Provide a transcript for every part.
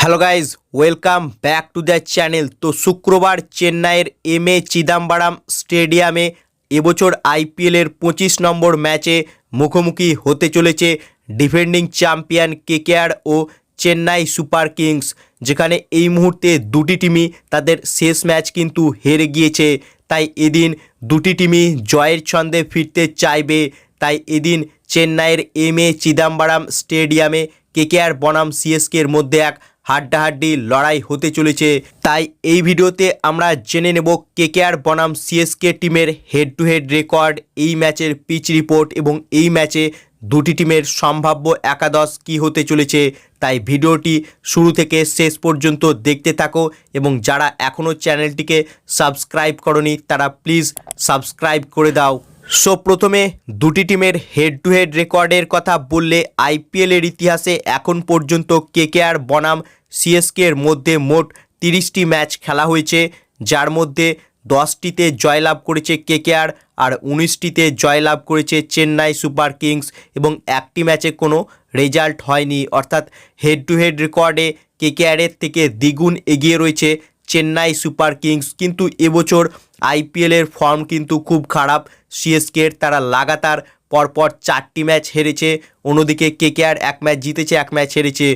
Hello guys, welcome back to the channel. তো শুক্রবার চেন্নাইয়ের এম এ চিদাম্বরম স্টেডিয়ামে এবছর আইপিএলের 25 নম্বর ম্যাচে মুখোমুখি হতে চলেছে ডিফেন্ডিং চ্যাম্পিয়ন কেকেআর ও চেন্নাই সুপার কিংস, যেখানে এই মুহূর্তে দুটি টিমই তাদের শেষ ম্যাচ কিন্তু হেরে গিয়েছে। তাই এদিন দুটি টিমই জয়ের ছন্দে ফিরতে চাইবে। তাই এদিন চেন্নাইয়ের এম এ চিদাম্বরম স্টেডিয়ামে কেকেআর বনাম সিএসকের মধ্যে এক হাড্ডাহাড্ডি লড়াই হতে চলেছে। তাই এই ভিডিওতে আমরা জেনে নেব কেকেআর বনাম সিএসকে টিমের হেড টু হেড রেকর্ড, এই ম্যাচের পিচ রিপোর্ট এবং এই ম্যাচে দুটি টিমের সম্ভাব্য একাদশ কী হতে চলেছে। তাই ভিডিওটি শুরু থেকে শেষ পর্যন্ত দেখতে থাকো এবং যারা এখনও চ্যানেলটিকে সাবস্ক্রাইব করনি তারা প্লিজ সাবস্ক্রাইব করে দাও। সো প্রথমে দুটি টিমের হেড টু হেড রেকর্ডের কথা বললে আইপিএলের ইতিহাসে এখন পর্যন্ত কেকেআর বনাম সিএসকের মধ্যে মোট 30টি ম্যাচ খেলা হয়েছে, যার মধ্যে 10টিতে জয়লাভ করেছে কেকেআর আর 19টিতে জয়লাভ করেছে চেন্নাই সুপার কিংস এবং একটি ম্যাচে কোনো রেজাল্ট হয়নি। অর্থাৎ হেড টু হেড রেকর্ডে কেকেআরের থেকে দ্বিগুণ এগিয়ে রয়েছে চেন্নাই সুপার কিংস। কিন্তু এবছর আইপিএলের ফর্ম কিন্তু খুব খারাপ সিএসকের, তারা লাগাতার পরপর 4টি ম্যাচ হেরেছে। অন্যদিকে কেকেআর এক ম্যাচ জিতেছে, এক ম্যাচ হেরেছে,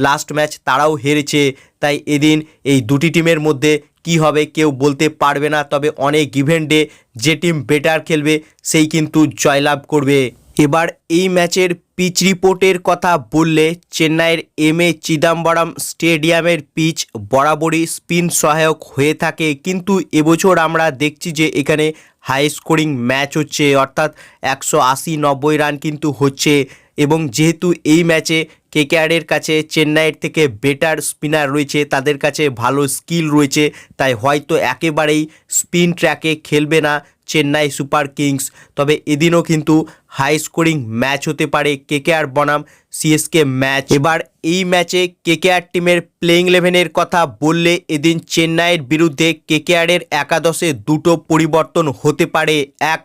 লাস্ট ম্যাচ তারাও হেরেছে। তাই এদিন এই দুটি টিমের মধ্যে কি হবে কেউ বলতে পারবে না, তবে অনেক ইভেন্টে যে টিম বেটার খেলবে সেই কিন্তু জয়লাভ করবে। এবার এই ম্যাচের পিচ রিপোর্টের কথা বললে চেন্নাইয়ের এম এ চিদাম্বরম স্টেডিয়ামের পিচ বরাবরই স্পিন সহায়ক হয়ে থাকে, কিন্তু এবছর আমরা দেখছি যে এখানে হাই স্কোরিং ম্যাচ হচ্ছে, অর্থাৎ 180-90 রান কিন্তু হচ্ছে। এবং যেহেতু এই ম্যাচে কেকেআরের কাছে চেন্নাইয়ের থেকে বেটার স্পিনার রয়েছে, তাদের কাছে ভালো স্কিল রয়েছে, তাই হয়তো একেবারেই স্পিন ট্র্যাকে খেলবে না চেন্নাই সুপার কিংস। তবে এদিনও কিন্তু হাই স্কোরিং ম্যাচ হতে পারে কেকেআর বনাম সিএসকে ম্যাচ। এবার এই ম্যাচে কেকেআর টিমের প্লেইং 11-এর কথা বললে এদিন চেন্নাইয়ের বিরুদ্ধে কেকেআরের একাদশে দুটো পরিবর্তন হতে পারে। এক,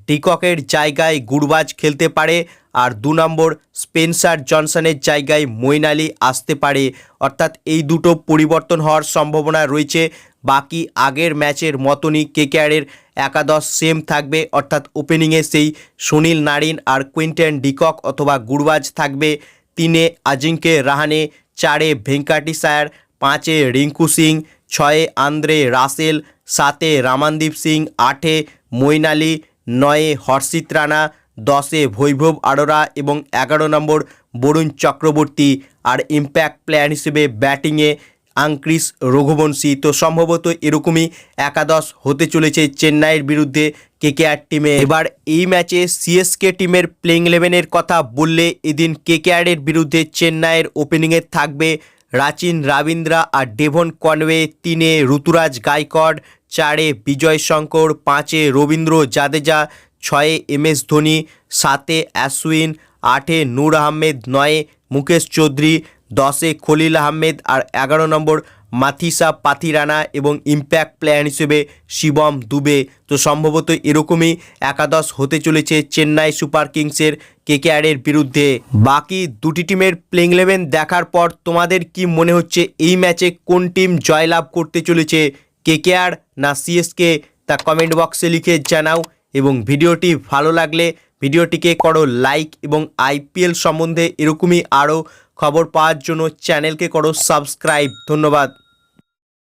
ডিককের জায়গায় গুরবাজ খেলতে পারে আর 2 নম্বর স্পেন্সার জনসনের জায়গায় মঈন আলী আসতে পারে। অর্থাৎ এই দুটো পরিবর্তন হওয়ার সম্ভাবনা রয়েছে। বাকি আগের ম্যাচের মতনই কেকেআরের একাদশ সেম থাকবে, অর্থাৎ ওপেনিংয়ে সেই সুনীল নারিন আর কুইন্টন ডিকক অথবা গুরবাজ থাকবে। 3-এ আজিঙ্কে রাহানে, 4-এ ভেঙ্কাটিস আয়ার, 5-এ রিঙ্কু সিং, 6-এ আন্দ্রে রাসেল, 7-এ রামানদীপ সিং, 8-এ মঈন আলী, 9-এ হর্ষিত রানা, 10-এ বৈভব আরোরা এবং 11 নম্বর বরুণ চক্রবর্তী। আর ইম্প্যাক্ট প্লেয়ার হিসেবে ব্যাটিংয়ে আঙ্ক্রিস রঘুবংশী। তো সম্ভবত এরকমই একাদশ হতে চলেছে চেন্নাইয়ের বিরুদ্ধে কেকেআর টিমে। এবার এই ম্যাচে সিএসকে টিমের প্লেইং 11-এর কথা বললে এদিন কেকেআরের বিরুদ্ধে চেন্নাইয়ের ওপেনিংয়ে থাকবে রাচিন রাবিন্দ্রা আর ডেভন কনওয়ে, 3-এ ঋতুরাজ গাইকোয়াড, 4-এ বিজয় শঙ্কর, 5-এ রবীন্দ্র জাদেজা, 6-এ MS ধোনি, 7-এ অশ্বিন, 8-এ নূর আহমেদ, 9-এ মুকেশ চৌধুরী, 10-এ খলিল আহমেদ আর 11 নম্বর মাথিসা পাথিরানা এবং ইম্প্যাক্ট প্লেয়ার হিসেবে শিবম দুবে। তো সম্ভবত এরকমই একাদশ হতে চলেছে চেন্নাই সুপার কিংসের কেকেআরের বিরুদ্ধে। বাকি দুটি টিমের প্লেইং 11 দেখার পর তোমাদের কি মনে হচ্ছে এই ম্যাচে কোন টিম জয়লাভ করতে চলেছে, কেকেআর না সিএসকে, তা কমেন্ট বক্সে লিখে জানাও। এবং ভিডিওটি ভালো লাগলে ভিডিওটিকে করো লাইক এবং আইপিএল সম্বন্ধে এরকমই আরও খবর পাওয়ার জন্য চ্যানেলকে করো সাবস্ক্রাইব। ধন্যবাদ।